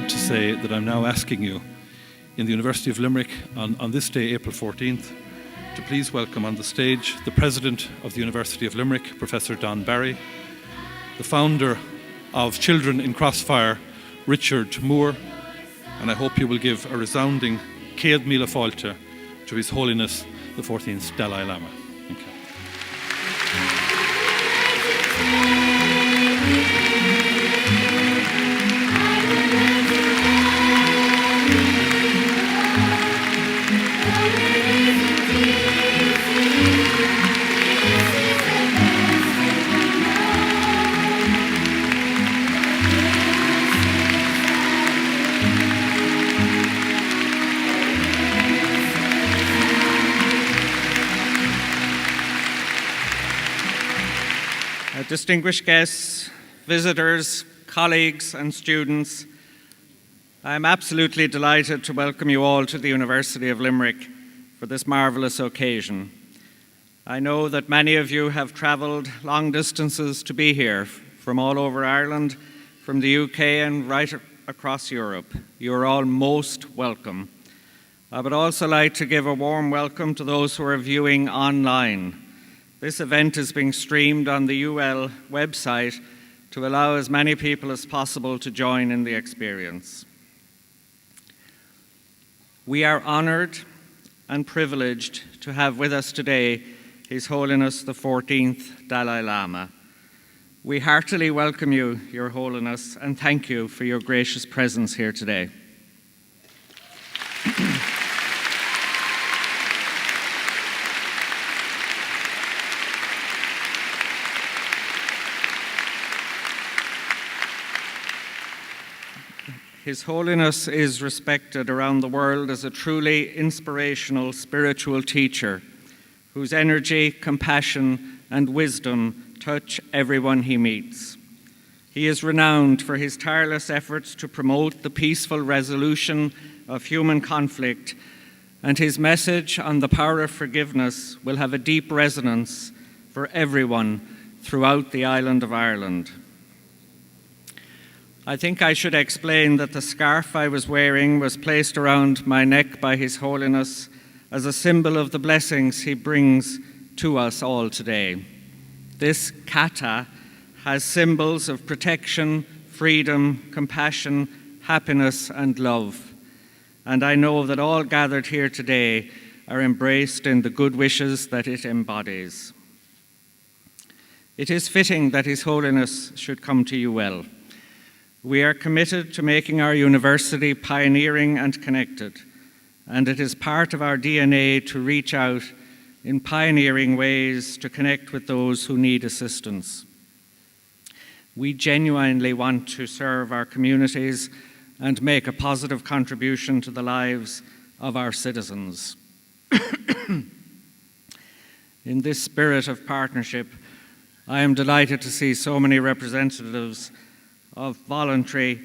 proud to say that I'm now asking you in the University of Limerick on this day, April 14th, to please welcome on the stage the President of the University of Limerick, Professor Don Barry, the founder of Children in Crossfire, Richard Moore, and I hope you will give a resounding Céad Míle Fáilte to His Holiness the 14th Dalai Lama. Thank you. Distinguished guests, visitors, colleagues and students, I am absolutely delighted to welcome you all to the University of Limerick for this marvellous occasion. I know that many of you have travelled long distances to be here, from all over Ireland, from the UK and right across Europe. You are all most welcome. I would also like to give a warm welcome to those who are viewing online. This event is being streamed on the UL website to allow as many people as possible to join in the experience. We are honoured and privileged to have with us today His Holiness the 14th Dalai Lama. We heartily welcome you, Your Holiness, and thank you for your gracious presence here today. His Holiness is respected around the world as a truly inspirational spiritual teacher whose energy, compassion, and wisdom touch everyone he meets. He is renowned for his tireless efforts to promote the peaceful resolution of human conflict, and his message on the power of forgiveness will have a deep resonance for everyone throughout the island of Ireland. I think I should explain that the scarf I was wearing was placed around my neck by His Holiness as a symbol of the blessings he brings to us all today. This kata has symbols of protection, freedom, compassion, happiness, and love. And I know that all gathered here today are embraced in the good wishes that it embodies. It is fitting that His Holiness should come to you well. We are committed to making our university pioneering and connected, and it is part of our DNA to reach out in pioneering ways to connect with those who need assistance. We genuinely want to serve our communities and make a positive contribution to the lives of our citizens. In this spirit of partnership, I am delighted to see so many representatives of voluntary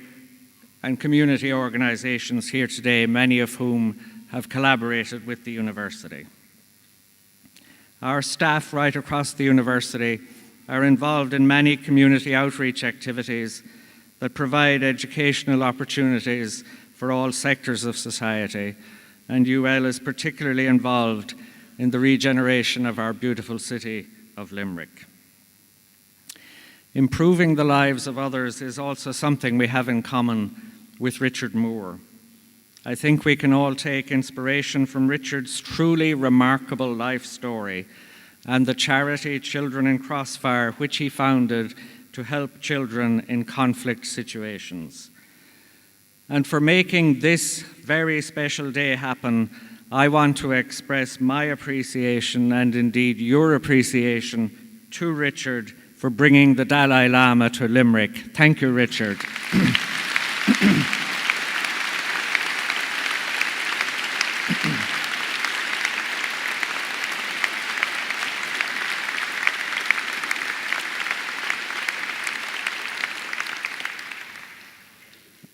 and community organisations here today, many of whom have collaborated with the university. Our staff right across the university are involved in many community outreach activities that provide educational opportunities for all sectors of society, and UL is particularly involved in the regeneration of our beautiful city of Limerick. Improving the lives of others is also something we have in common with Richard Moore. I think we can all take inspiration from Richard's truly remarkable life story and the charity Children in Crossfire, which he founded to help children in conflict situations. And for making this very special day happen, I want to express my appreciation and indeed your appreciation to Richard for bringing the Dalai Lama to Limerick. Thank you, Richard.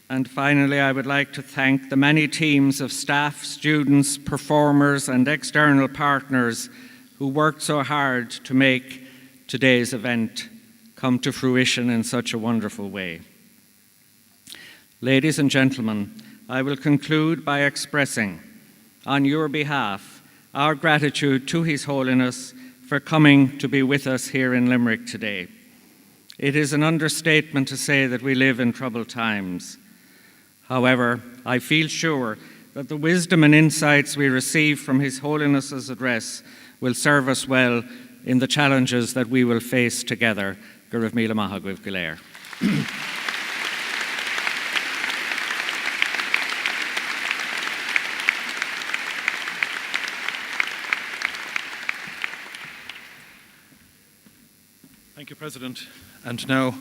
And finally, I would like to thank the many teams of staff, students, performers, and external partners who worked so hard to make today's event come to fruition in such a wonderful way. Ladies and gentlemen, I will conclude by expressing, on your behalf, our gratitude to His Holiness for coming to be with us here in Limerick today. It is an understatement to say that we live in troubled times. However, I feel sure that the wisdom and insights we receive from His Holiness's address will serve us well in the challenges that we will face together. Go raibh míle maith agaibh go léir. Thank you, President. And now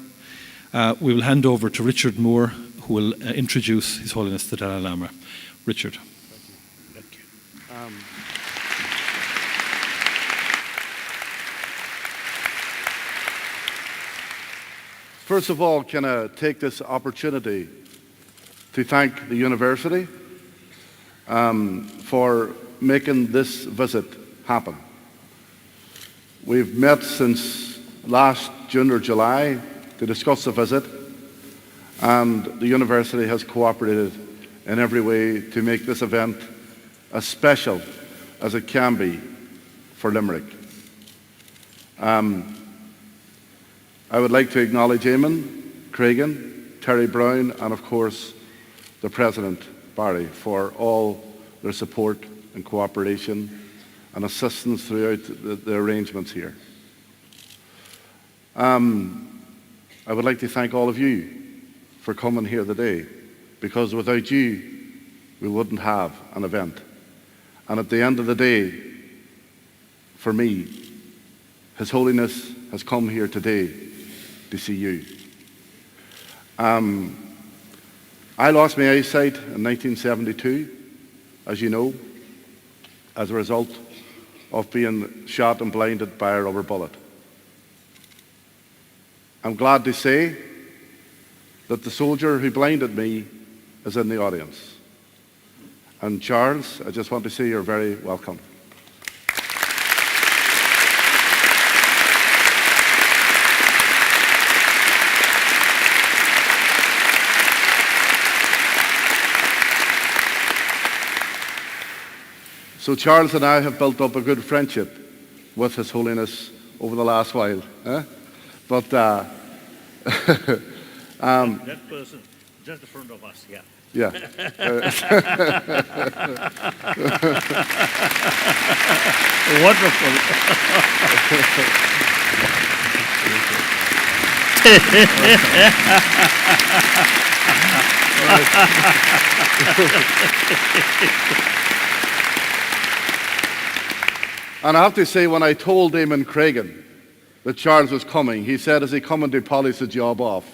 we will hand over to Richard Moore, who will introduce His Holiness the Dalai Lama. Richard. Thank you. First of all, can I take this opportunity to thank the university for making this visit happen. We've met since last June or July to discuss the visit, and the university has cooperated in every way to make this event as special as it can be for Limerick. I would like to acknowledge Eamon, Cregan, Terry Brown, and of course the President, Barry, for all their support and cooperation and assistance throughout the arrangements here. I would like to thank all of you for coming here today, because without you, we wouldn't have an event. And at the end of the day, for me, His Holiness has come here today to see you. I lost my eyesight in 1972, as you know, as a result of being shot and blinded by a rubber bullet. I'm glad to say that the soldier who blinded me is in the audience. And Charles, I just want to say you're very welcome. So Charles and I have built up a good friendship with His Holiness over the last while. But that person just in front of us, yeah. Yeah. Wonderful. And I have to say, when I told Eamon Cregan that Charles was coming, he said, is he coming to polish the job off?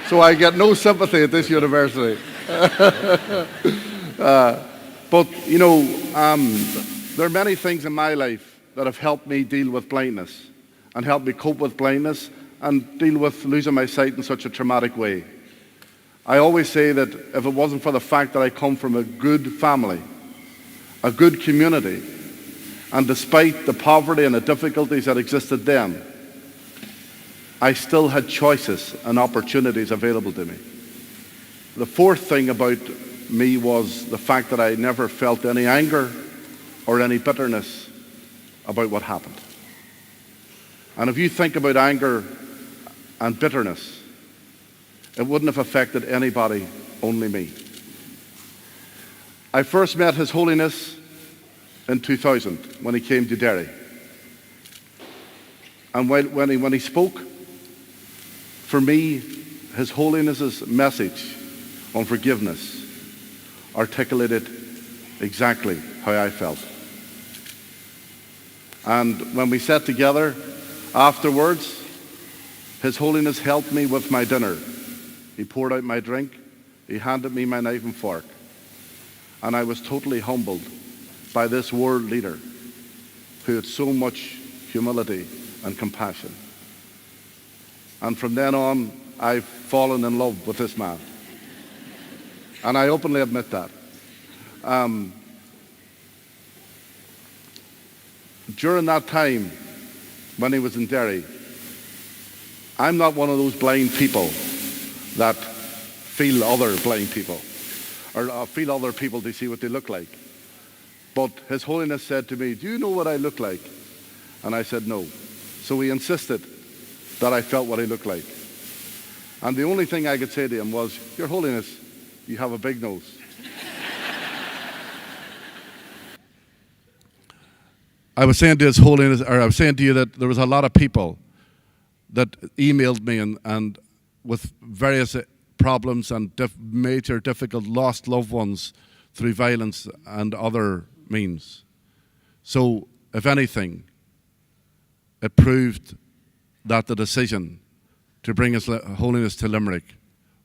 So I get no sympathy at this university. But, you know, there are many things in my life that have helped me deal with blindness and helped me cope with blindness and deal with losing my sight in such a traumatic way. I always say that if it wasn't for the fact that I come from a good family, a good community, and despite the poverty and the difficulties that existed then, I still had choices and opportunities available to me. The fourth thing about me was the fact that I never felt any anger or any bitterness about what happened. And if you think about anger and bitterness, it wouldn't have affected anybody, only me. I first met His Holiness in 2000 when he came to Derry. And when he spoke, for me, His Holiness's message on forgiveness articulated exactly how I felt. And when we sat together afterwards, His Holiness helped me with my dinner. He poured out my drink, he handed me my knife and fork, and I was totally humbled by this world leader who had so much humility and compassion. And from then on, I've fallen in love with this man. And I openly admit that. During that time, when he was in Derry, I'm not one of those blind people that feel other blind people, or feel other people to see what they look like. But His Holiness said to me, "Do you know what I look like?" And I said, "No." So he insisted that I felt what I looked like. And the only thing I could say to him was, "Your Holiness, you have a big nose." I was saying to His Holiness, or I was saying to you that there was a lot of people that emailed me and with various problems and major difficult lost loved ones through violence and other means. So, if anything, it proved that the decision to bring His Holiness to Limerick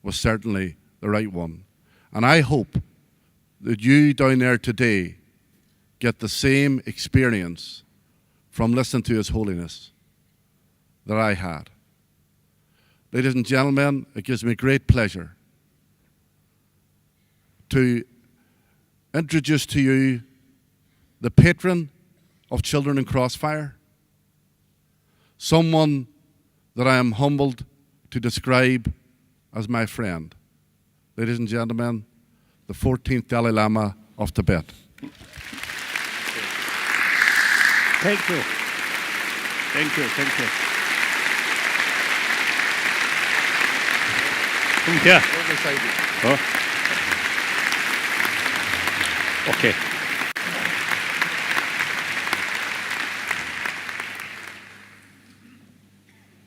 was certainly the right one. And I hope that you down there today get the same experience from listening to His Holiness that I had. Ladies and gentlemen, it gives me great pleasure to introduce to you the patron of Children in Crossfire, someone that I am humbled to describe as my friend. Ladies and gentlemen, the 14th Dalai Lama of Tibet. Thank you. Thank you. Thank you. Come here. Oh. Okay.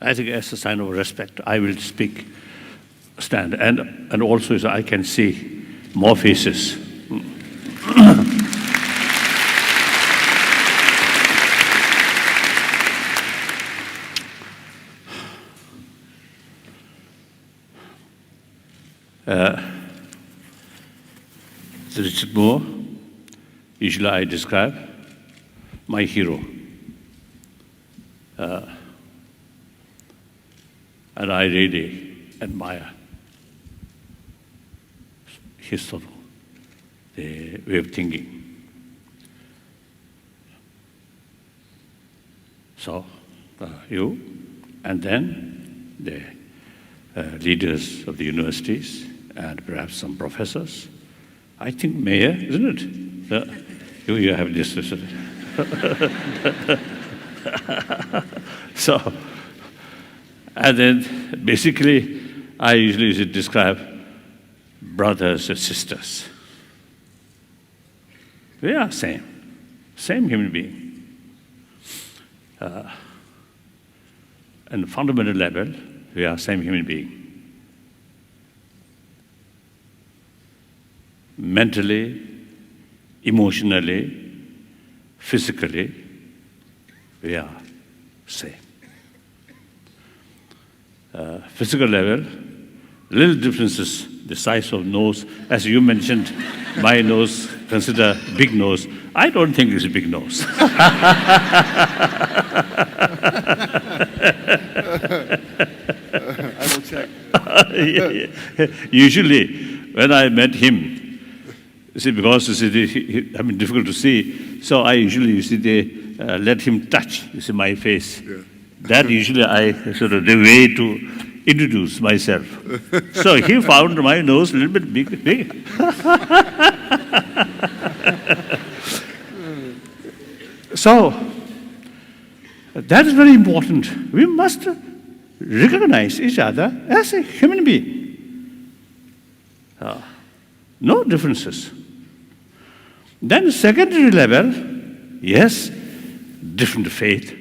I think as a sign of respect, I will stand. And also so I can see more faces. Richard Moore, usually I describe my hero. And I really admire his sort of the way of thinking. So, you, and then the leaders of the universities, and perhaps some professors. I think mayor, isn't it? You have this. So, and then basically, I usually describe brothers and sisters. We are same human being. And fundamental level, we are same human being. Mentally, emotionally, physically, we are same. Physical level, little differences, the size of nose. As you mentioned, my nose, consider big nose. I don't think it's a big nose. I will check. Yeah. Usually, when I met him, you see, because difficult to see, so I usually let him touch, my face. Yeah. That usually I sort of the way to introduce myself. So he found my nose a little bit big. So that is very important. We must recognize each other as a human being. No differences. Then secondary level, yes, different faith,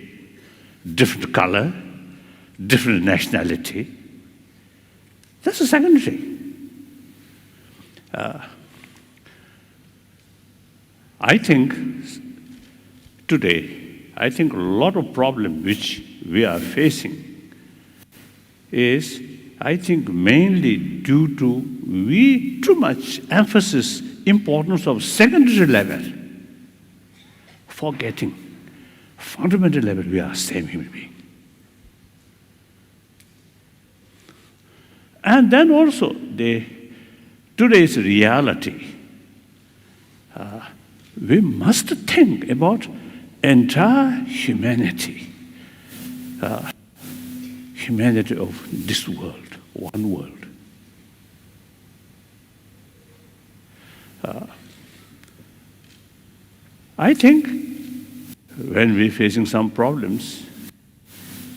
different color, different nationality. That's a secondary. I think today, a lot of problem which we are facing is, I think, mainly due to we too much emphasis importance of secondary level, forgetting fundamental level we are same human being. And then also today's reality, we must think about entire humanity, humanity of this world, one world. I think when we're facing some problems,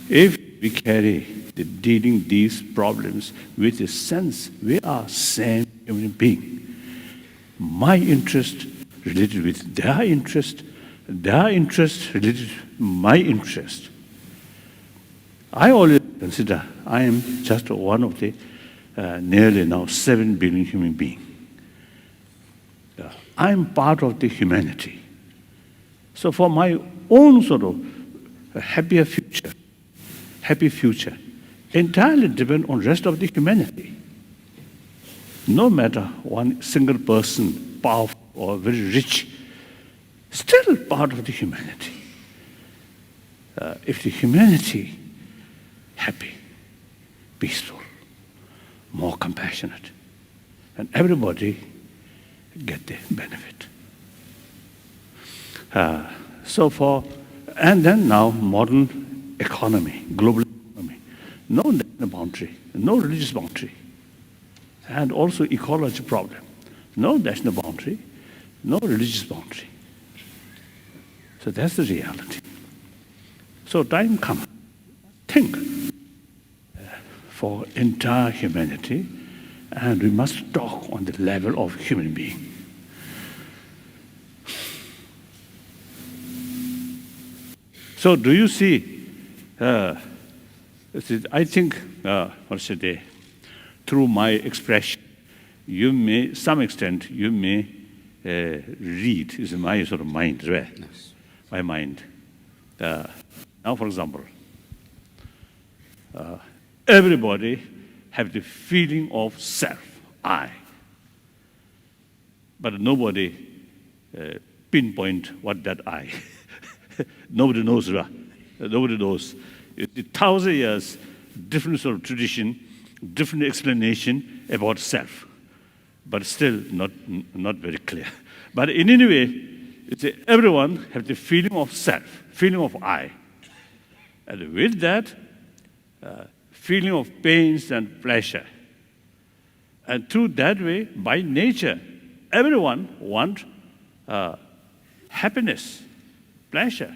if we carry the dealing these problems with a sense we are same human being, my interest related with their interest related to my interest. I always consider I am just one of the nearly now 7 billion human beings. I am part of the humanity. So for my own sort of happy future, entirely depend on rest of the humanity. No matter one single person, powerful or very rich, still part of the humanity. If the humanity happy, peaceful, more compassionate, and everybody get the benefit. And then now modern economy, global economy, no national boundary, no religious boundary, and also ecology problem, no national boundary, no religious boundary. So that's the reality. So time comes, think for entire humanity, and we must talk on the level of human being. So do you see, I think, through my expression, you may, some extent, you may read, is my sort of mind, right? Yes. My mind. Now, for example, everybody have the feeling of self, I. But nobody pinpoint what that I. Nobody knows, right? Nobody knows. It's 1,000 years, different sort of tradition, different explanation about self, but still not very clear. But in any way, it's everyone have the feeling of self, feeling of I. And with that, feeling of pains and pleasure. And through that way, by nature, everyone wants happiness, pleasure,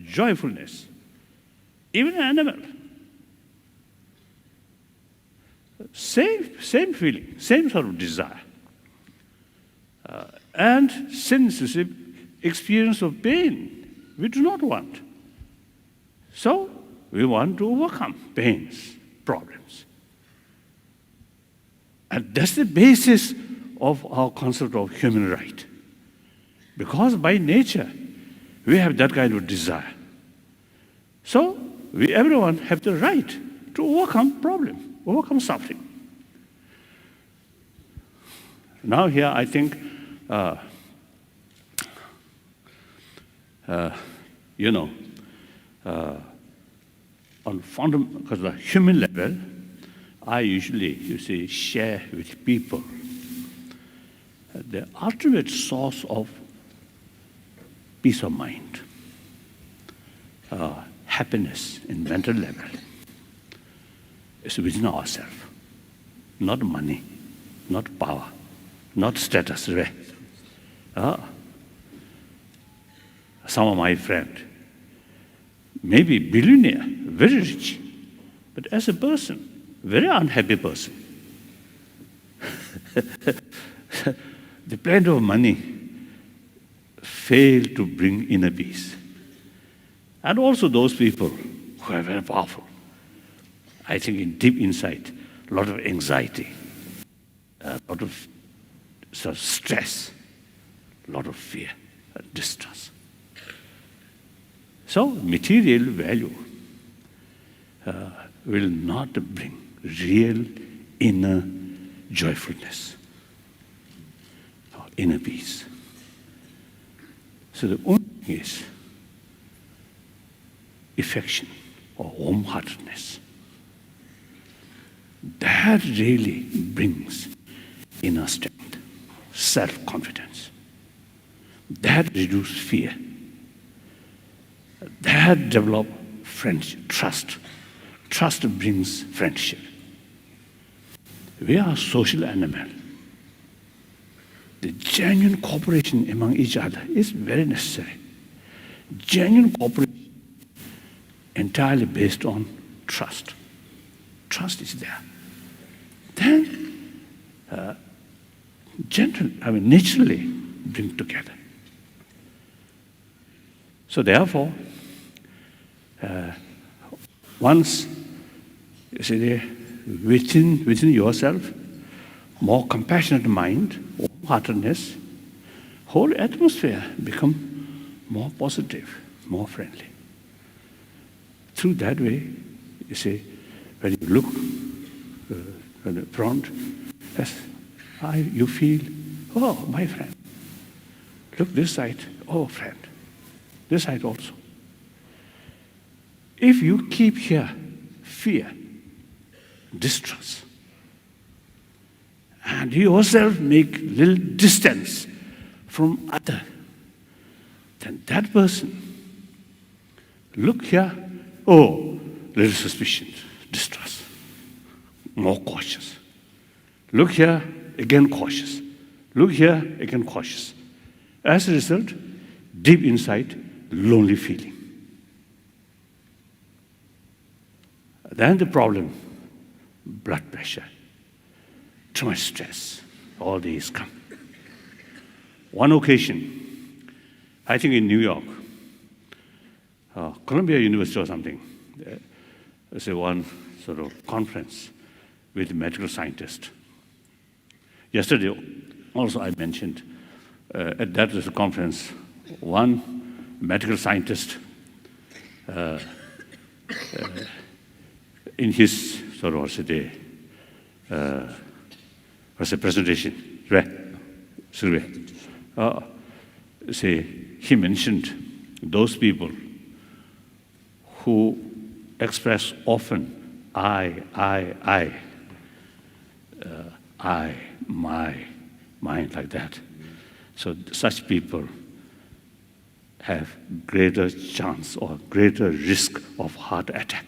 joyfulness, even an animal. Same feeling, same sort of desire. And since you see, experience of pain, we do not want. So we want to overcome pains, problems. And that's the basis of our concept of human right. Because by nature, we have that kind of desire. So everyone have the right to overcome problem, overcome suffering. Now here I think, on because the human level, I usually, share with people the ultimate source of peace of mind, happiness in mental level is within ourselves, not money, not power, not status. Some of my friends, maybe billionaire, very rich, but as a person, very unhappy person. The plenty of money fail to bring inner peace. And also those people who are very powerful, I think in deep inside, a lot of anxiety, a lot of sort of stress, a lot of fear and distrust. So material value will not bring real inner joyfulness or inner peace. So the only thing is affection or warm-heartedness. That really brings inner strength, self-confidence. That reduces fear. That develops friendship, trust. Trust brings friendship. We are a social animal. The genuine cooperation among each other is very necessary. Genuine cooperation entirely based on trust. Trust is there. Then, naturally bring together. So therefore, once you see within yourself, more compassionate mind, heartedness, whole atmosphere become more positive, more friendly. Through that way, you see, when you look at the front, yes, you feel, oh, my friend. Look this side, oh, friend. This side also. If you keep here fear, distrust, and you yourself make little distance from other, then that person look here, oh, little suspicion, distrust, more cautious. Look here, again cautious. Look here, again cautious. As a result, deep inside, lonely feeling. Then the problem, blood pressure, too much stress, all these come. One occasion, I think in New York, Columbia University or something, there's one sort of conference with medical scientists. Yesterday, also I mentioned, at that conference, one medical scientist in his sort of was a presentation, right? He mentioned those people who express often I, my, mine, like that. So such people have greater chance or greater risk of heart attack.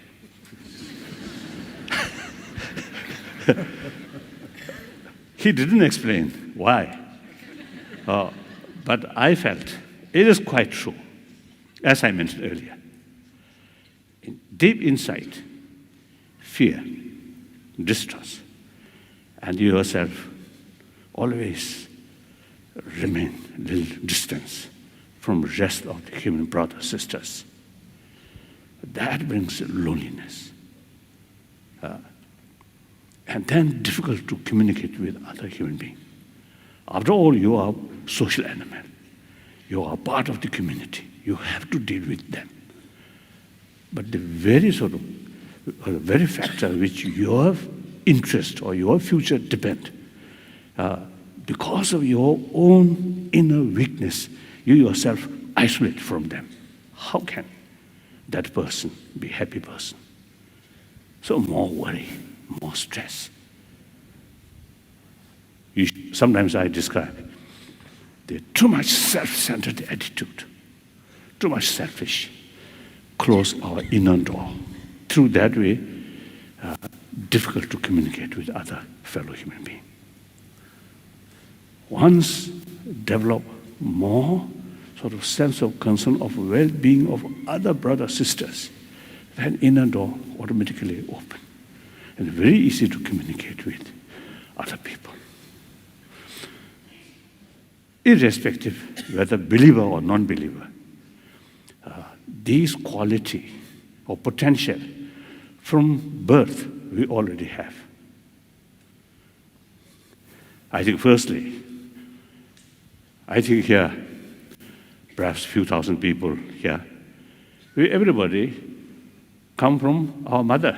He didn't explain why, but I felt it is quite true, as I mentioned earlier. Deep inside, fear, distrust, and you yourself always remain a little distance from the rest of the human brothers, sisters. That brings loneliness. And then difficult to communicate with other human beings. After all, you are a social animal. You are part of the community. You have to deal with them. But the very very factor which your interest or your future depend, because of your own inner weakness, you yourself isolate from them. How can that person be a happy person? So more worry, more stress. Sometimes I describe the too much self-centered attitude, too much selfish, close our inner door. Through that way, difficult to communicate with other fellow human beings. Once develop more sort of sense of concern of well-being of other brothers, sisters, then inner door automatically open. And very easy to communicate with other people. Irrespective whether believer or non-believer, these quality or potential from birth we already have. I think firstly, here, perhaps a few thousand people here, everybody come from our mother.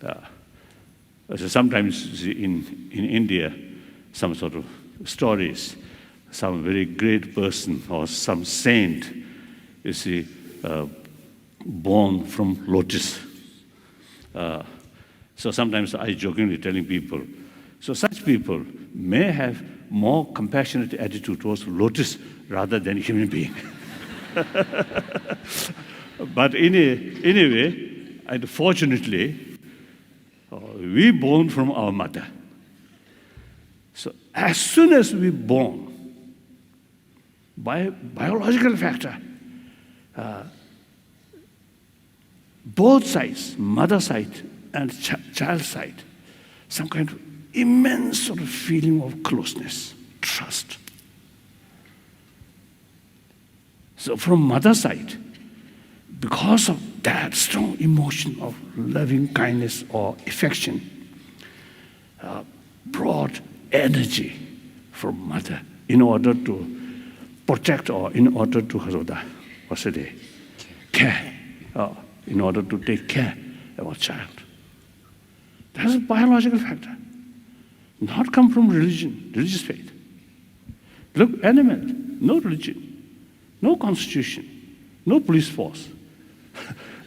So sometimes in India, some sort of stories, some very great person or some saint, you see, born from lotus. So sometimes I jokingly telling people, so such people may have more compassionate attitude towards lotus rather than human being. But anyway, and fortunately, we born from our mother. So as soon as we born, biological factor. Both sides, mother side and child side, some kind of immense sort of feeling of closeness, trust. So from mother side, because of that strong emotion of loving kindness or affection, brought energy from mother in order to protect or in order to care, in order to take care of our child. That's a biological factor, not come from religion, religious faith. Look, animal, no religion, no constitution, no police force.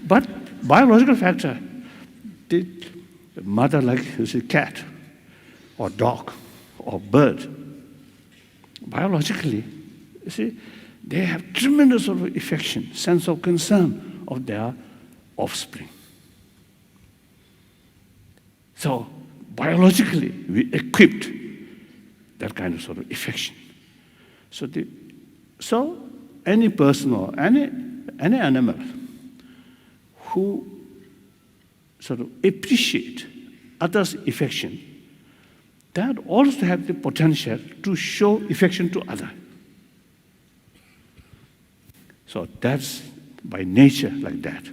But biological factor, the mother like a cat or dog or bird, biologically, you see, they have tremendous sort of affection, sense of concern of their offspring. So biologically, we equipped that kind of sort of affection. So any person or any animal who sort of appreciate others' affection, that also have the potential to show affection to others. So that's by nature like that.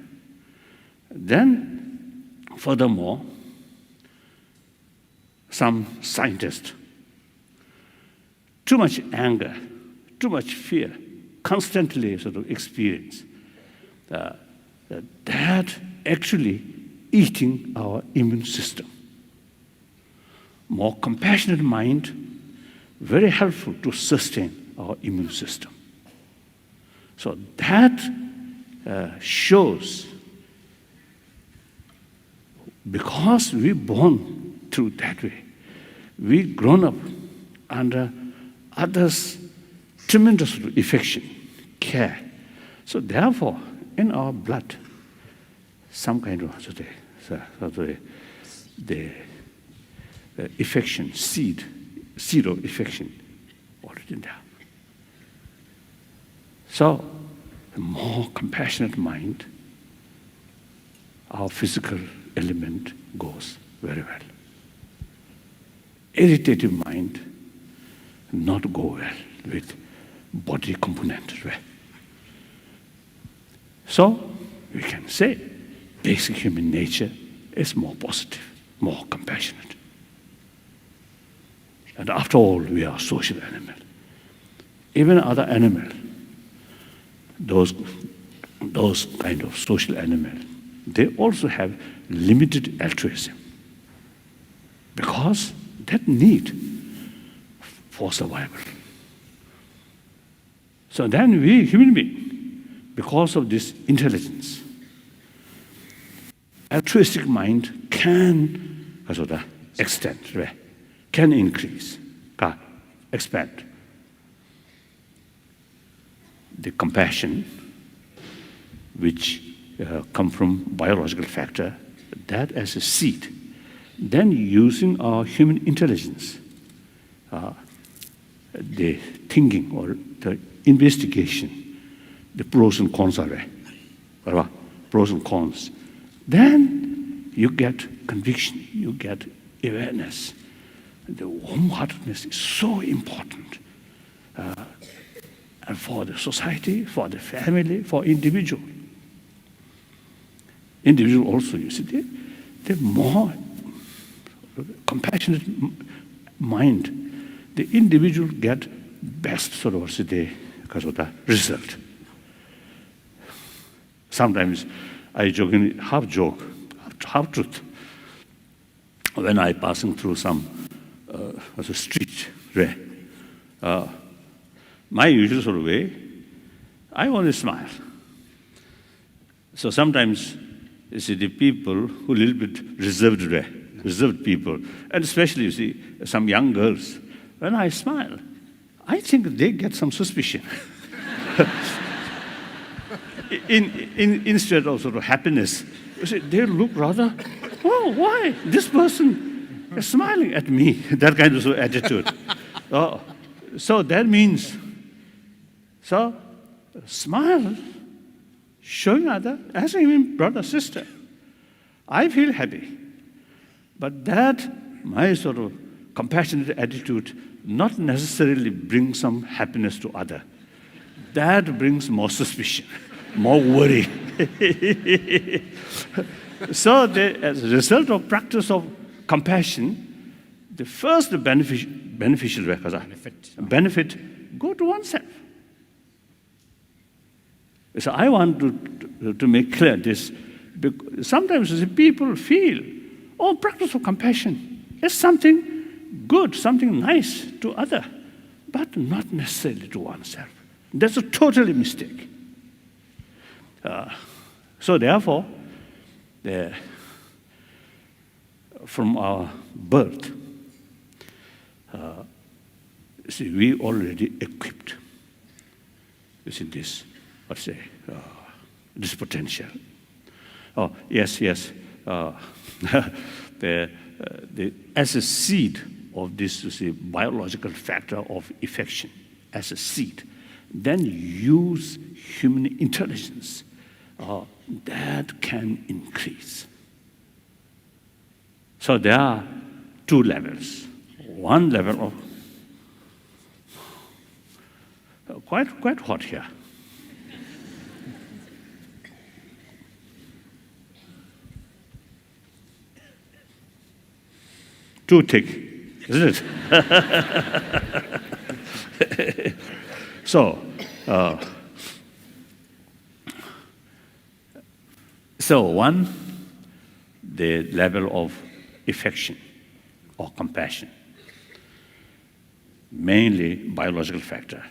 Then, furthermore, some scientists, too much anger, too much fear, constantly sort of experience that actually eating our immune system. More compassionate mind, very helpful to sustain our immune system. So that shows, because we born through that way, we grown up under others' tremendous affection, care. So therefore, in our blood, some kind of the affection, seed of affection already there. So, a more compassionate mind, our physical element goes very well. Irritative mind not go well with body component. Right? So, we can say basic human nature is more positive, more compassionate. And after all, we are social animal. Even other animals, those kind of social animals, they also have limited altruism because that need for survival. So then we, human beings, because of this intelligence, altruistic mind can extend, can increase, can expand. The compassion, which come from biological factor, that as a seed. Then using our human intelligence, the thinking or the investigation, the pros and cons are there, pros and cons. Then you get conviction, you get awareness. The warm-heartedness is so important. And for the society, for the family, for individual. Individual also, you see, the more compassionate mind, the individual get best result. Sometimes I jokingly, half joke, half truth. When I passing through some street, my usual sort of way, I always smile. So sometimes, you see, the people who a little bit reserved people, and especially, you see, some young girls, when I smile, I think they get some suspicion. Instead of sort of happiness, you see, they look rather, oh, why? This person is smiling at me, that kind of attitude. So that means So, smile, showing other, asking him, brother, sister, I feel happy. But that, my sort of compassionate attitude, not necessarily brings some happiness to other. That brings more suspicion, more worry. So, as a result of practice of compassion, the first beneficial benefit go to oneself. So I want to make clear this. Because sometimes people feel, practice of compassion is something good, something nice to other, but not necessarily to oneself. That's a totally mistake. So therefore, from our birth, we already equipped. You see this, this potential. Oh, yes. As a seed of this, biological factor of affection, as a seed, then use human intelligence. That can increase. So there are two levels. One level of quite hot here. Too thick, isn't it? So one, the level of affection or compassion, mainly biological factor.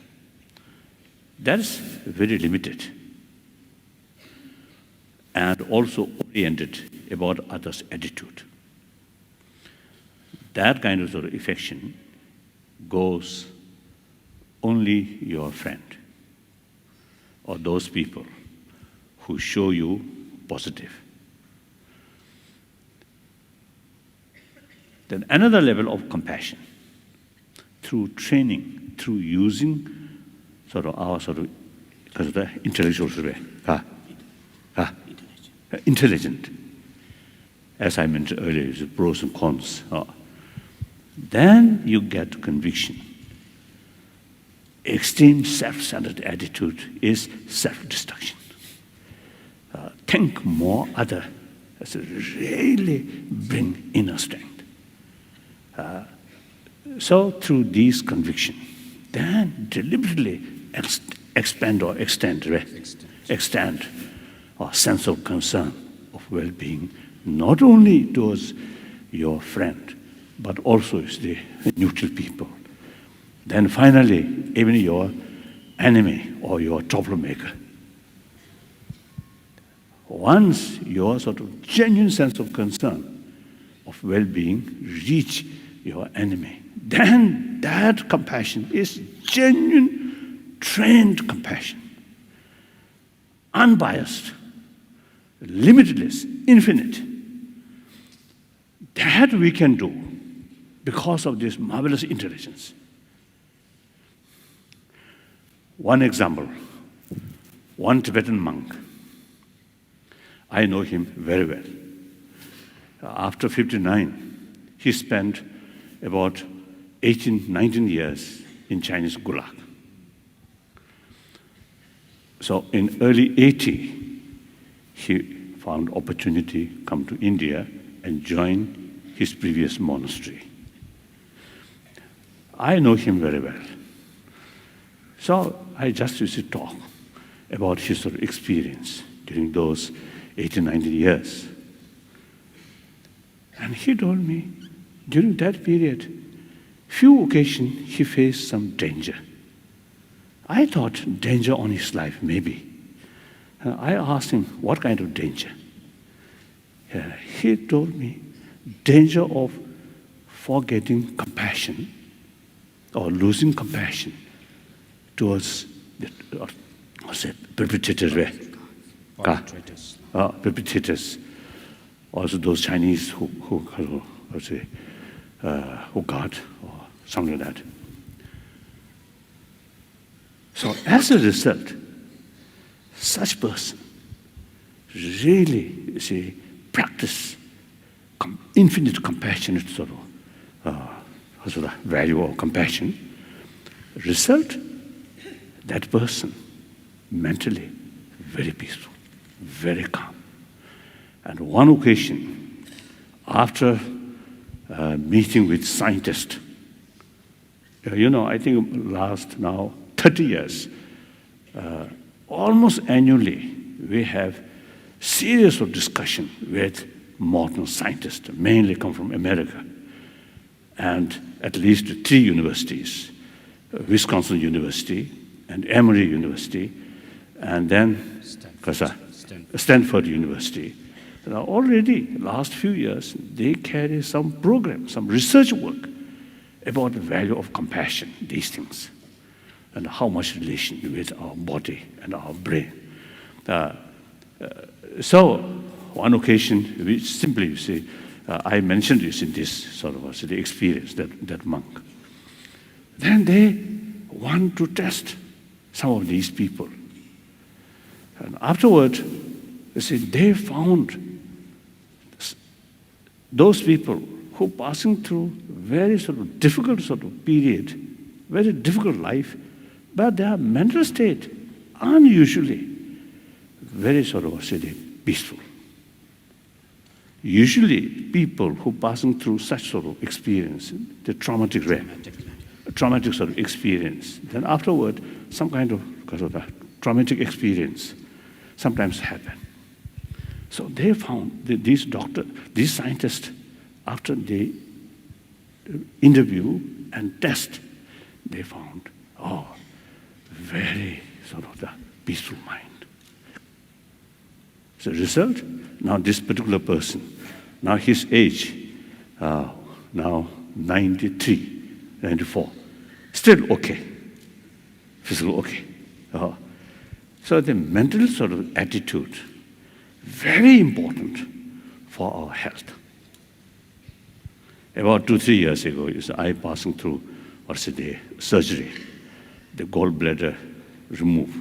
That's very limited and also oriented about others' attitude. That kind of sort of affection goes only your friend or those people who show you positive. Then another level of compassion through training, through using our because of the intellectual intelligent. As I mentioned earlier, the pros and cons. Then you get conviction. Extreme self-centered attitude is self-destruction. Think more other. That's really bring inner strength. So through these conviction, then deliberately extend our sense of concern, of well-being, not only towards your friend, but also the neutral people. Then finally, even your enemy or your troublemaker. Once your sort of genuine sense of concern, of well-being, reach your enemy, then that compassion is genuine, trained compassion. Unbiased, limitless, infinite. That we can do because of this marvelous intelligence. One example, one Tibetan monk. I know him very well. After 59, he spent about 18, 19 years in Chinese Gulag. So in early 80, he found opportunity to come to India and join his previous monastery. I know him very well. So I just used to talk about his sort of experience during those 18, 19 years. And he told me, during that period, few occasions he faced some danger. I thought danger on his life, maybe. I asked him, what kind of danger? He told me, danger of forgetting compassion or losing compassion towards the perpetrators. Perpetrators. Also those Chinese who got or something like that. So as a result, such person really, you see, practice infinite compassionate sort of value of compassion. Result, that person mentally very peaceful, very calm. And one occasion, after meeting with scientists, I think last now 30 years, almost annually, we have series of discussion with modern scientists, mainly come from America, and at least 3 universities, Wisconsin University and Emory University, and then Stanford University. Now already, last few years, they carry some program, some research work about the value of compassion, these things, and how much relation with our body and our brain. So, one occasion, we simply, I mentioned this in this sort of the experience, that monk. Then they want to test some of these people. And afterward, they found those people who passing through very sort of difficult sort of period, very difficult life, but their mental state unusually very sort of peaceful. Usually people who passing through such sort of experience, the traumatic sort of experience, then afterward some kind of traumatic experience sometimes happen. So they found that these scientists, after they interview and test, they found, very sort of the peaceful mind. So result, now this particular person, now his age, now 93, 94, still okay, physical okay. So the mental sort of attitude, very important for our health. About 2-3 years ago, I passing through, surgery, the gallbladder remove.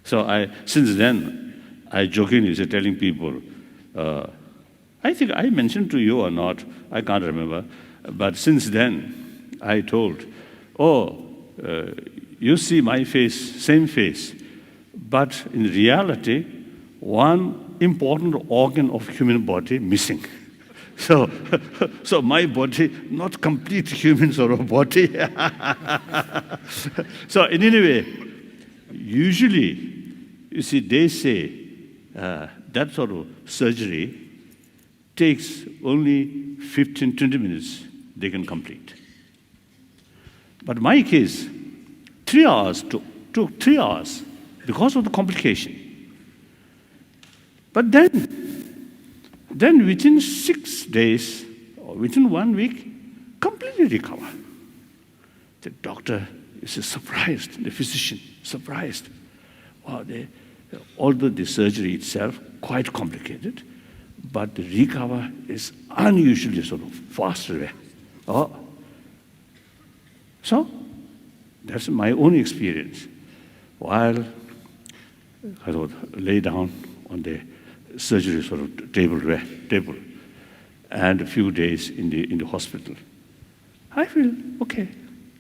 So since then, I jokingly telling people, I think I mentioned to you or not, I can't remember, but since then, I told, you see my face, same face, but in reality, one important organ of human body missing. So my body, not complete human sort of body. So in any way, usually, they say that sort of surgery takes only 15-20 minutes, they can complete. But my case, 3 hours took 3 hours because of the complication. But then within 6 days, or within 1 week, completely recover. The doctor is surprised, the physician surprised. Wow, although the surgery itself quite complicated, but the recover is unusually sort of faster. So that's my own experience. While I would lay down on the surgery sort of table, and a few days in the hospital, I feel okay,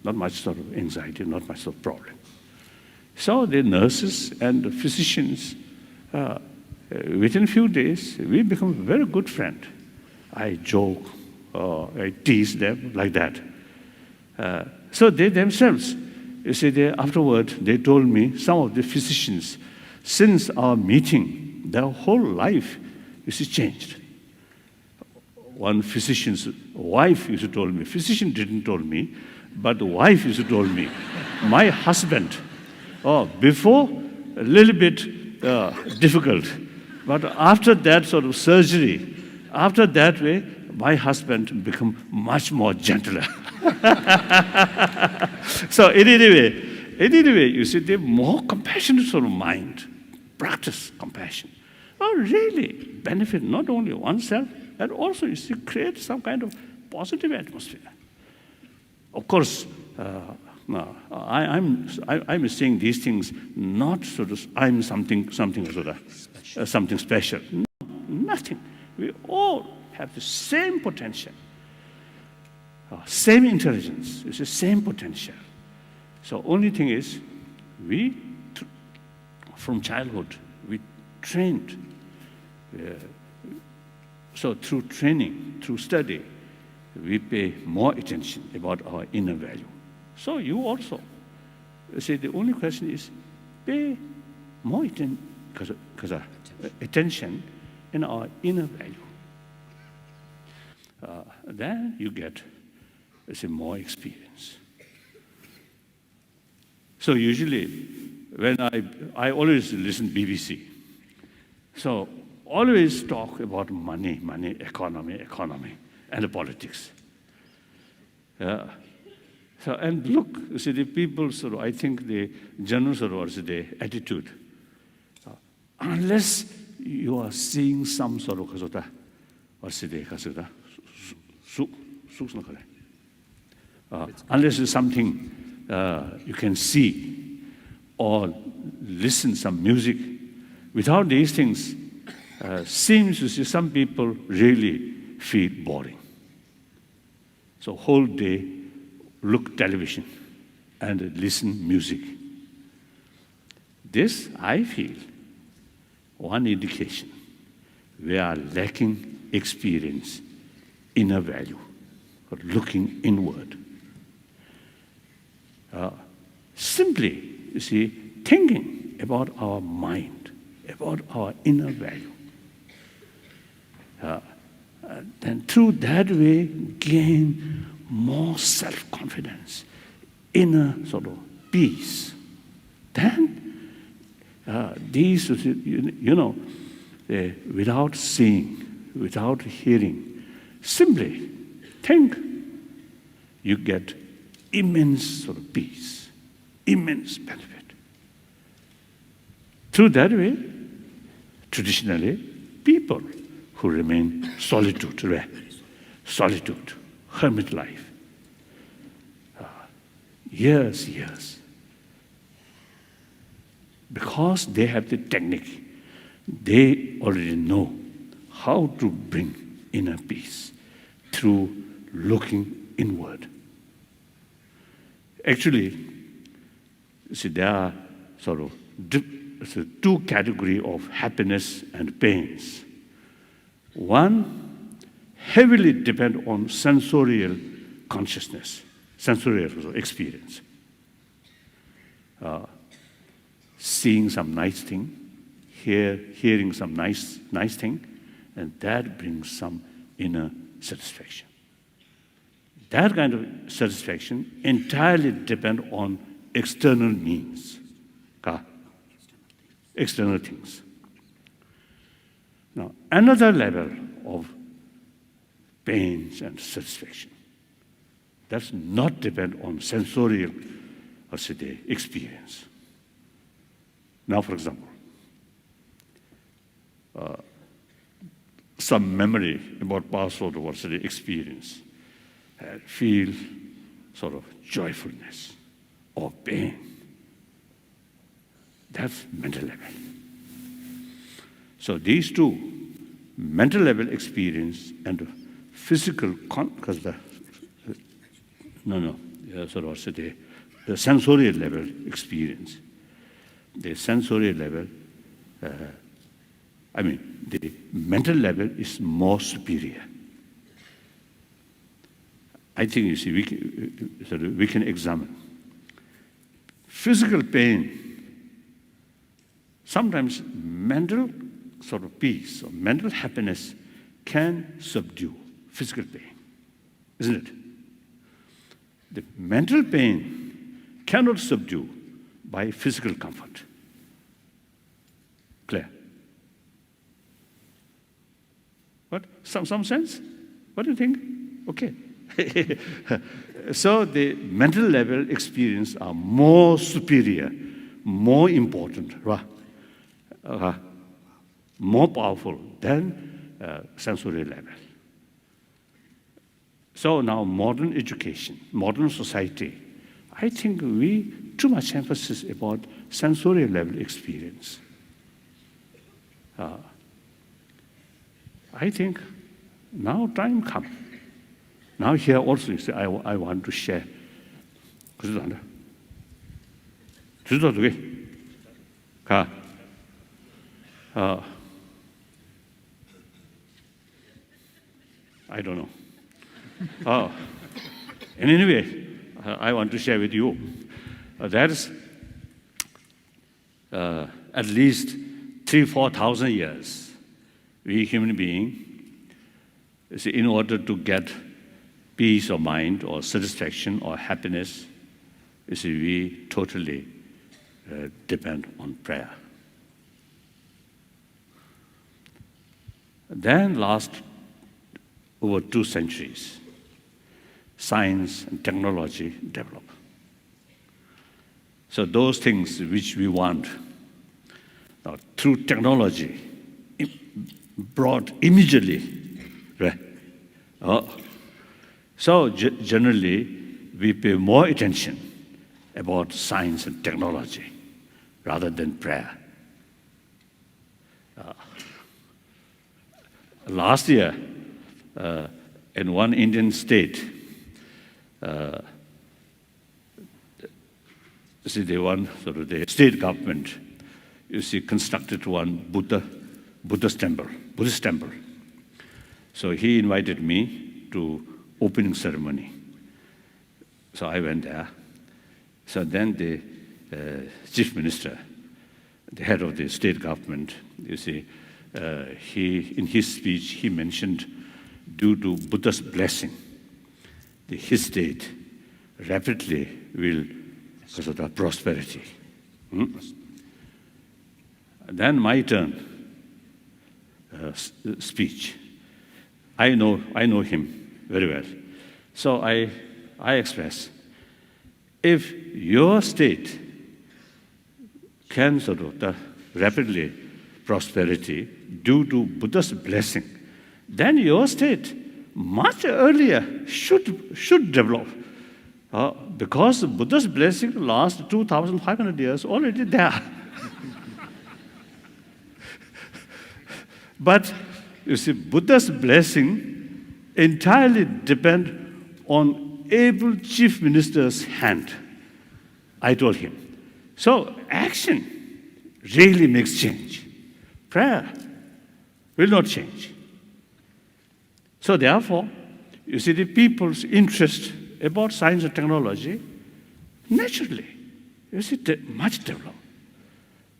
not much sort of anxiety, not much sort of problem. So the nurses and the physicians, within a few days, we become a very good friend. I joke, I tease them like that. So they themselves, afterward, they told me, some of the physicians, since our meeting, their whole life is changed. One physician's wife used to tell me, physician didn't tell me, but the wife used to tell me, my husband, before a little bit difficult, but after that sort of surgery, after that way, my husband become much more gentler. So in any way, the more compassionate sort of mind, practice compassion, really benefit not only oneself, and also create some kind of positive atmosphere. Of course, No, I'm saying these things not sort of I'm something sort of something special. No, nothing. We all have the same potential, same intelligence. It's the same potential. So only thing is, we from childhood we trained. So through training, through study, we pay more attention about our inner value. So you also, see, the only question is pay more attention in our inner value. Then you get, more experience. So usually, when I always listen BBC, so always talk about money, economy, and politics. So, and look, you see, the people sort of, I think the general sort of, the attitude, unless you are seeing some sort of, unless it's something you can see or listen some music, without these things, seems to see some people really feel boring. So whole day, look television and listen music. This, I feel, one indication we are lacking experience, inner value, or looking inward. Simply, you see, thinking about our mind, about our inner value. And through that way, gain more self-confidence, inner sort of peace. Then these, without seeing, without hearing, simply think, you get immense sort of peace, immense benefit. Through that way, traditionally, people who remain solitude, hermit life, years, because they have the technique, they already know how to bring inner peace through looking inward. Actually, see, there are sort of two categories of happiness and pains. One heavily depend on sensorial consciousness, sensorial experience. Seeing some nice thing, hearing some nice thing, and that brings some inner satisfaction. That kind of satisfaction entirely depends on external means, external things. Now, another level of pains and satisfaction does not depend on sensorial experience. Now, for example, some memory about past sort of experience, feel sort of joyfulness or pain. That's mental level. So these two, mental level experience and physical, the sensorial level experience. The sensorial level, the mental level is more superior. I think, you see, we can examine. Physical pain, sometimes mental sort of peace or mental happiness can subdue physical pain, isn't it? The mental pain cannot subdue by physical comfort. Clear? What? Some sense? What do you think? Okay. So the mental level experience are more superior, more important, more powerful than sensorial level. So now modern education, modern society, I think we too much emphasis about sensorial level experience. I think now time come. Now here also you say, I want to share. I don't know. And anyway, I want to share with you. That is at least 3,000-4,000 years, we human beings, in order to get peace of mind or satisfaction or happiness, we totally depend on prayer. Then last over 2 centuries, science and technology develop. So those things which we want through technology brought immediately, right? So generally we pay more attention about science and technology rather than prayer. Last year, in one Indian state, the state government, constructed one Buddhist temple. So he invited me to opening ceremony. So I went there. So then the chief minister, the head of the state government, he in his speech he mentioned, due to Buddha's blessing, his state rapidly will prosperity. Then my turn, speech. I know him very well. So I express, if your state can rapidly prosperity due to Buddha's blessing, then your state much earlier should develop. Because Buddha's blessing lasts 2,500 years already there. But you see, Buddha's blessing entirely depends on able chief minister's hand. I told him. So action really makes change. Prayer will not change. So therefore, you see, the people's interest about science and technology, naturally, much developed.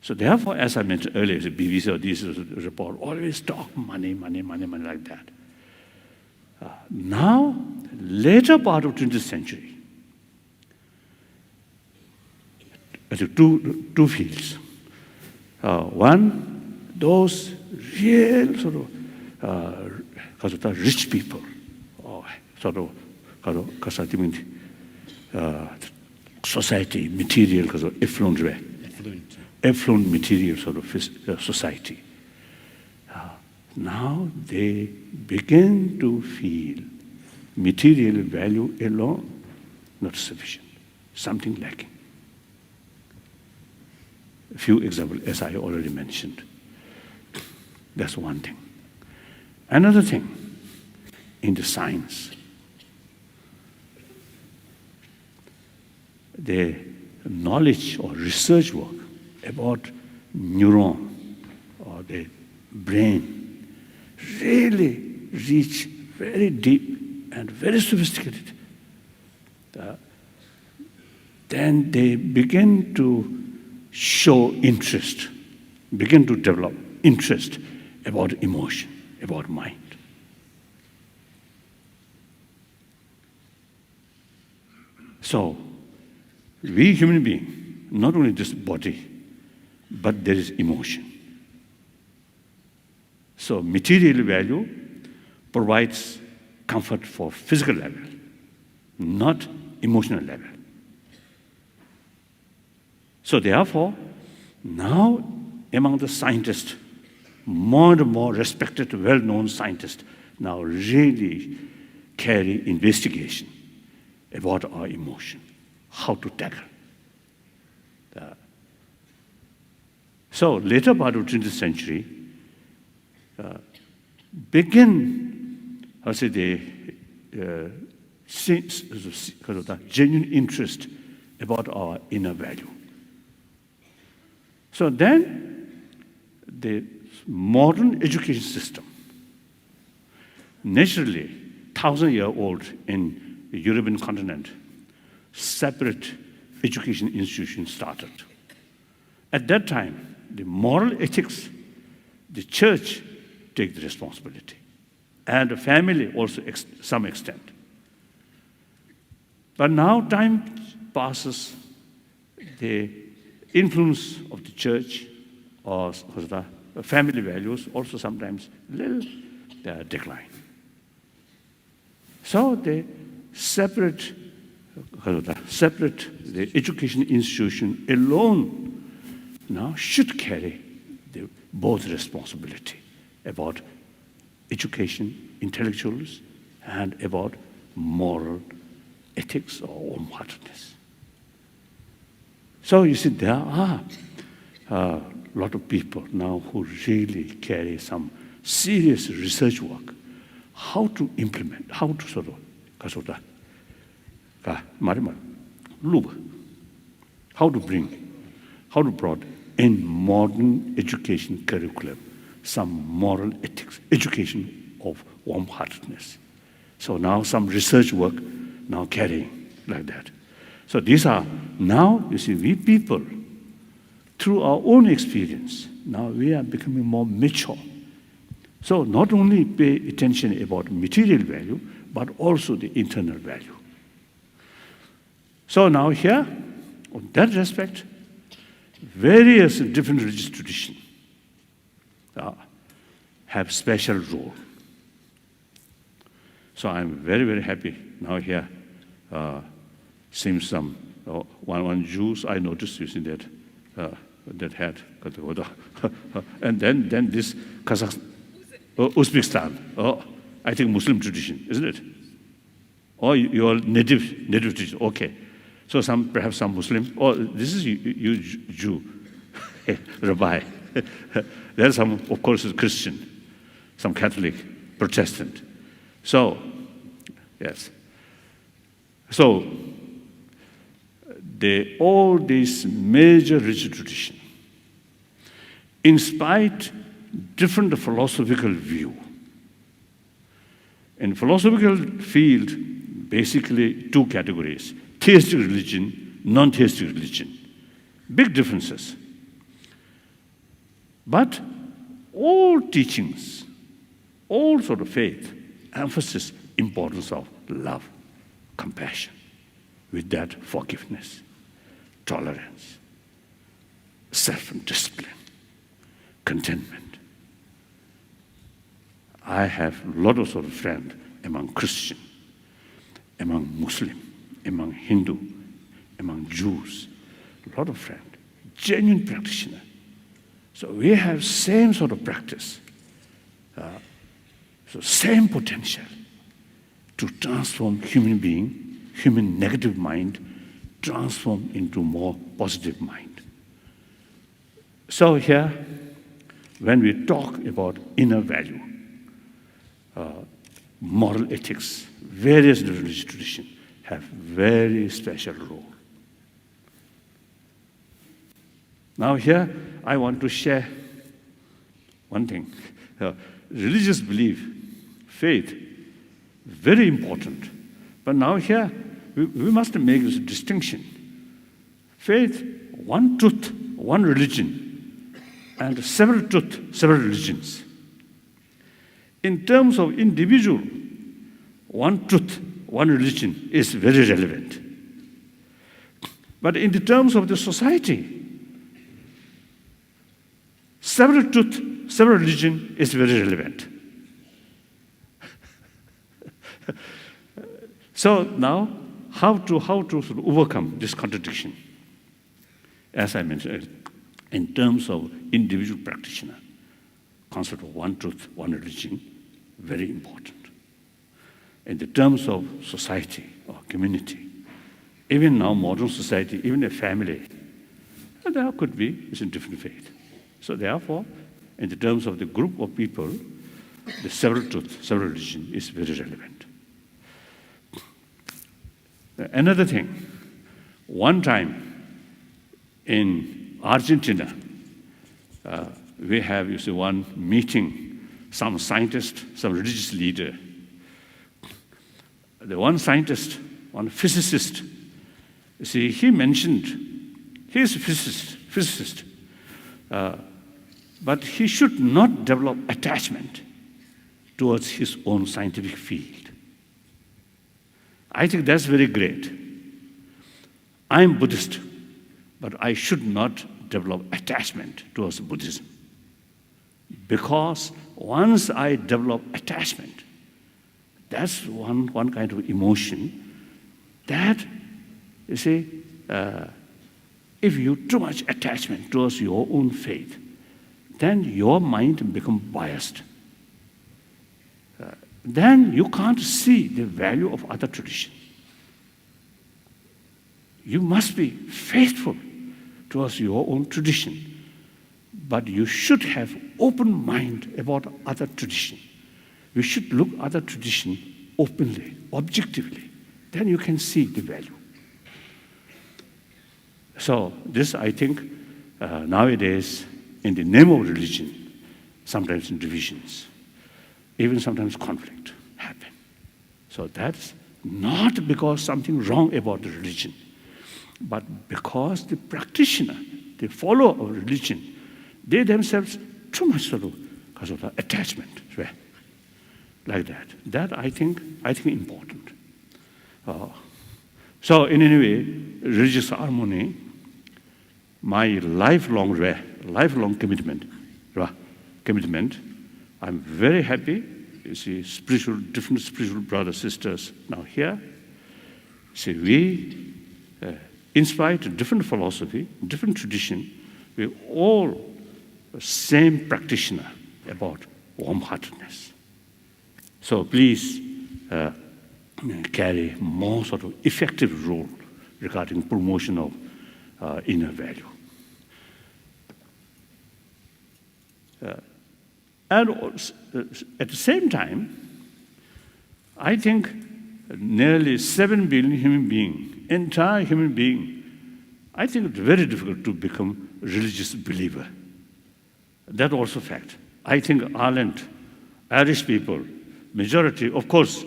So therefore, as I mentioned earlier, the BBC or this report always talk money like that. Now, later part of 20th century, two fields. One, those real rich people, society, material, affluent material society. Now they begin to feel material value alone not sufficient, something lacking. A few examples, as I already mentioned. That's one thing. Another thing, in the science, the knowledge or research work about neuron or the brain really reach very deep and very sophisticated. Then they begin to show interest, begin to develop interest about emotion, about mind. So, we human beings, not only this body, but there is emotion. So, material value provides comfort for physical level, not emotional level. So, therefore, now among the scientists, more and more respected, well-known scientists now really carry investigation about our emotion. how to tackle. So later part of 20th century, begin, I say, the genuine interest about our inner value. So then, the modern education system, naturally, 1,000-year-old in the European continent, separate education institutions started. At that time, the moral ethics, the church take the responsibility, and the family also some extent. But now time passes, the influence of the church or the family values also sometimes little decline. So they separate the education institution alone now should carry both responsibility about education, intellectuals, and about moral ethics or warm-heartedness. So you see, there are a lot of people now who really carry some serious research work, how to implement, how to sort of, how to bring in modern education curriculum some moral ethics, education of warm-heartedness. So now some research work now carrying like that. So these are, now you see, we people, through our own experience, now we are becoming more mature. So not only pay attention about material value, but also the internal value. So now here, on that respect, various different religious traditions have special role. So I'm very, very happy now here, seeing some, one Jews I noticed using that hat, and then this Uzbekistan, I think Muslim tradition, isn't it? Or your native tradition, okay. So perhaps some Muslim, this is you Jew, Rabbi. There's some, of course, Christian, some Catholic, Protestant. So, yes. So, all these major religious traditions, in spite different philosophical view. In philosophical field, basically two categories: theistic religion, non-theistic religion. Big differences. But all teachings, all sort of faith, emphasis importance of love, compassion, with that forgiveness, tolerance, self-discipline, contentment. I have a lot of sort of friends among Christian, among Muslim, among Hindu, among Jews, a lot of friends, genuine practitioner. So we have same sort of practice, so same potential to transform human being, human negative mind, transform into more positive mind. So here, when we talk about inner value, moral ethics, various religious traditions have very special role. Now here, I want to share one thing. Religious belief, faith, very important. But now here, we must make this distinction. Faith, one truth, one religion, and several truth, several religions. In terms of individual, one truth, one religion is very relevant. But in the terms of the society, several truth, several religion is very relevant. So now, how to sort of overcome this contradiction? As I mentioned, in terms of individual practitioner, concept of one truth, one religion, very important. In the terms of society or community, Even now, modern society, even a family, there could be it's a different faith. So therefore, in the terms of the group of people, the several truth, several religion is very relevant. Another thing, one time in Argentina, we have, you see, one meeting, some scientist, some religious leader. The one scientist, one physicist, you see, he mentioned, he's a physicist, but he should not develop attachment towards his own scientific field. I think that's very great. I'm Buddhist, but I should not develop attachment towards Buddhism. Because once I develop attachment, that's one kind of emotion that, you see, if you too much attachment towards your own faith, then your mind becomes biased. Then you can't see the value of other tradition. You must be faithful towards your own tradition, but you should have open mind about other tradition. You should look at other tradition openly, objectively. Then you can see the value. So this, I think, nowadays, in the name of religion, sometimes in divisions, even sometimes conflict happen. So that's not because something wrong about the religion, but because the practitioner, the follower of religion, they themselves too much sort of because of the attachment, right? Like that. That I think important. So in any way, religious harmony, my lifelong commitment. I'm very happy. You see, different spiritual brothers, sisters now here. See, we inspired a different philosophy, different tradition. We all the same practitioner about warm-heartedness. So please carry more sort of effective role regarding promotion of inner value. And at the same time, I think nearly 7 billion human beings, entire human being, I think it's very difficult to become a religious believer. That also fact. I think Ireland, Irish people, majority, of course,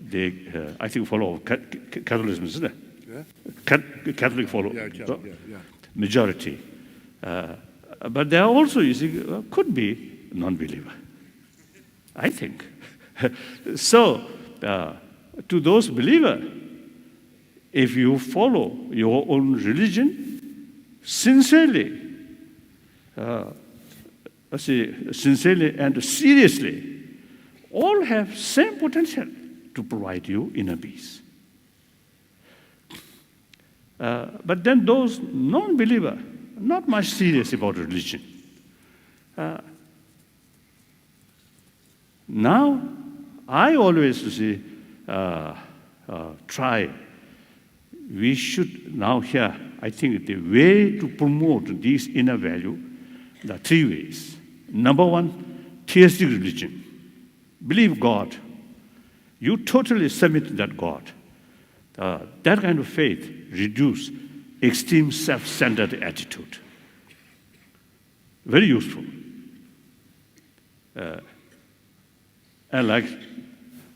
they, I think, follow Catholicism, isn't it? Yeah. Catholic follow. Yeah, majority. But there are also, you see, could be non-believer, I think. So, to those believers, if you follow your own religion sincerely, sincerely and seriously, all have same potential to provide you inner peace. But then those non-believer, not much serious about religion. Now, I always try. We should now here, I think the way to promote these inner value, there are 3 ways. Number 1, theistic religion. Believe God. You totally submit to that God. That kind of faith reduces extreme self-centered attitude. Very useful. And like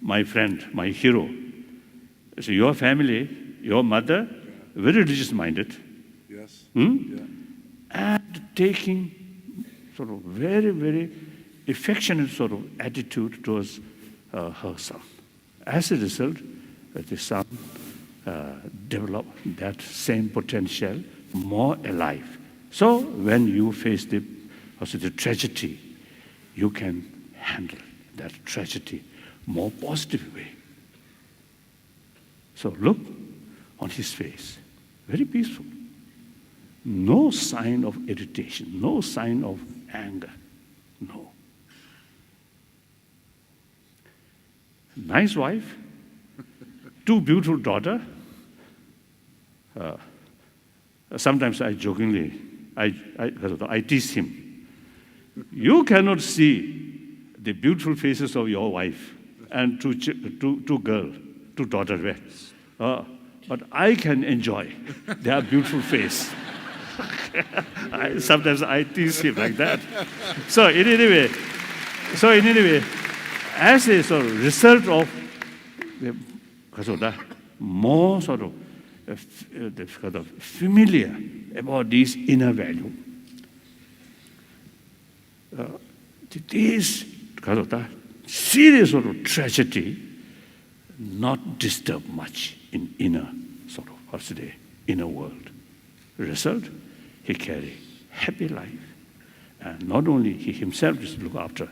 my friend, my hero, so your family, your mother, very religious-minded. Yes. Yeah. And taking sort of very, very affectionate sort of attitude towards her son. As a result, the son developed that same potential more alive. So when you face the tragedy, you can handle that tragedy more positive way. So look on his face, very peaceful. No sign of irritation, no sign of anger, no. Nice wife, 2 beautiful daughters, sometimes I jokingly, I tease him. You cannot see the beautiful faces of your wife and two daughters. But I can enjoy their beautiful face. Sometimes I tease him like that. So in any way, as a sort of result of more sort of familiar about this inner value, this serious sort of tragedy not disturb much in inner sort of inner world. Result, he carry happy life, and not only he himself just look after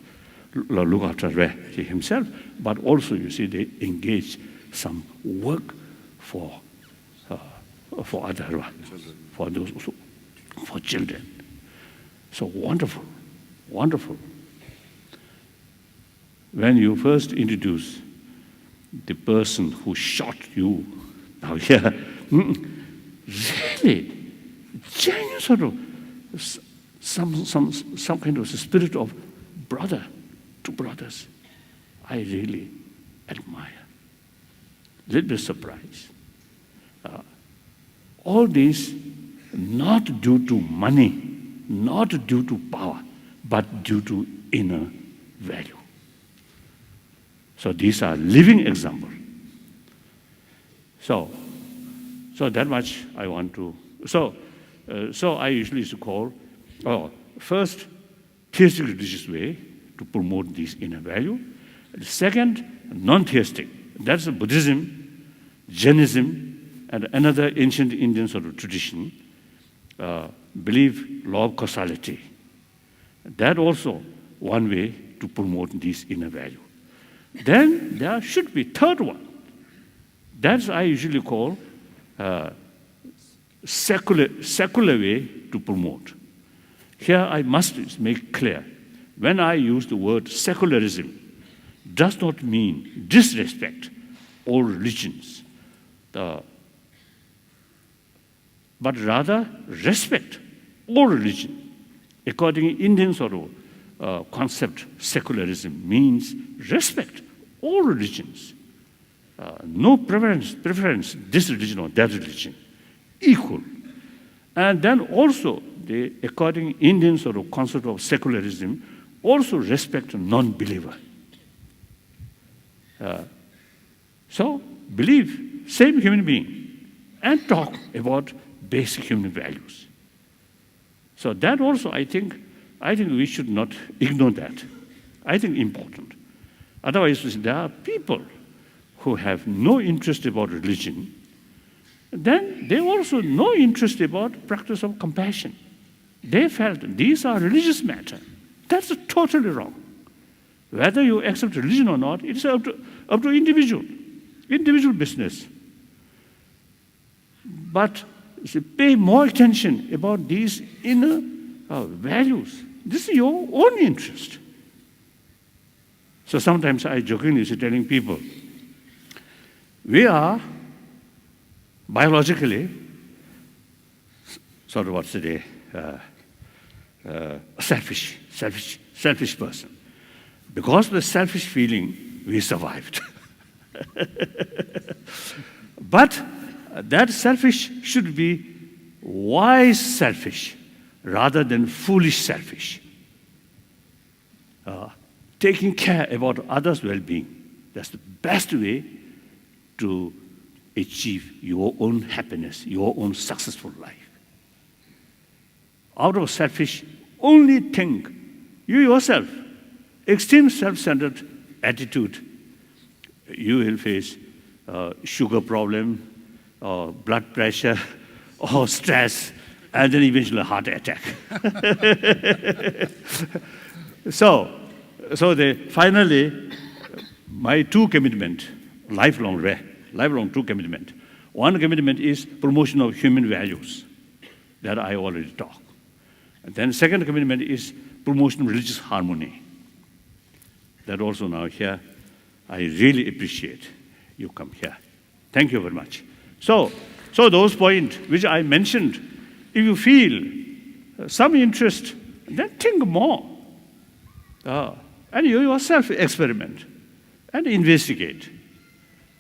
he himself, but also you see they engage some work for other for those for children. So wonderful, wonderful. When you first introduce the person who shot you, now here, really, genuine sort of some kind of spirit of brother to brothers, I really admire. Little bit surprised. All this not due to money, not due to power, but due to inner value. So these are living examples. So that much I want to. So I usually used to call first theistic religious way to promote this inner value. The second, non-theistic. That's Buddhism, Jainism, and another ancient Indian sort of tradition believe law of causality. That also one way to promote this inner value. Then there should be third one. That's I usually call secular way to promote. Here I must make clear, when I use the word secularism, does not mean disrespect all religions, but rather respect all religion. According to Indian sort of concept, secularism means respect all religions. No preference, this religion or that religion, equal. And then also, according to Indian sort of concept of secularism, also respect non-believer. So believe same human being and talk about basic human values. So that also I think we should not ignore that. I think important. Otherwise, there are people who have no interest about religion, then they also no interest about practice of compassion. They felt these are religious matter. That's totally wrong. Whether you accept religion or not, it's up to individual business. But pay more attention about these inner values. This is your own interest. So sometimes I jokingly say telling people, we are biologically sort of what's today selfish person. Because of the selfish feeling, we survived. But that selfish should be wise selfish rather than foolish selfish. Taking care about others' well-being. That's the best way to achieve your own happiness, your own successful life. Out of selfish, only think you yourself, extreme self-centered attitude, you will face sugar problem, or blood pressure, or stress, and then eventually a heart attack. So finally, my two commitment, lifelong two commitment. One commitment is promotion of human values, that I already talked. And then second commitment is promotion of religious harmony. That also now here, I really appreciate you come here. Thank you very much. So So those points which I mentioned, if you feel some interest, then think more. And you yourself experiment and investigate.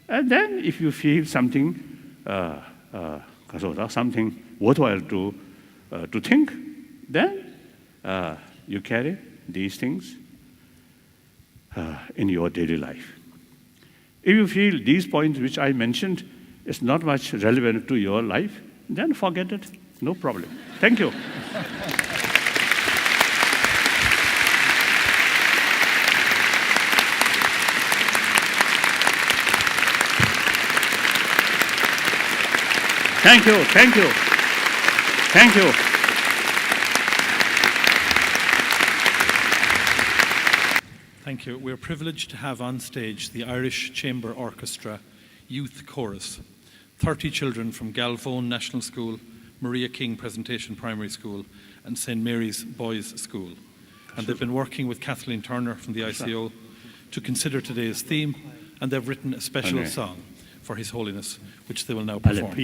And then if you feel something, something worthwhile to think, then you carry these things in your daily life. If you feel these points which I mentioned is not much relevant to your life, then forget it. No problem. Thank you. Thank you, thank you, thank you. Thank you. We're privileged to have on stage the Irish Chamber Orchestra Youth Chorus. 30 children from Galvone National School, Maria King Presentation Primary School and St. Mary's Boys School. And they've been working with Kathleen Turner from the ICO to consider today's theme, and they've written a special song for His Holiness, which they will now perform.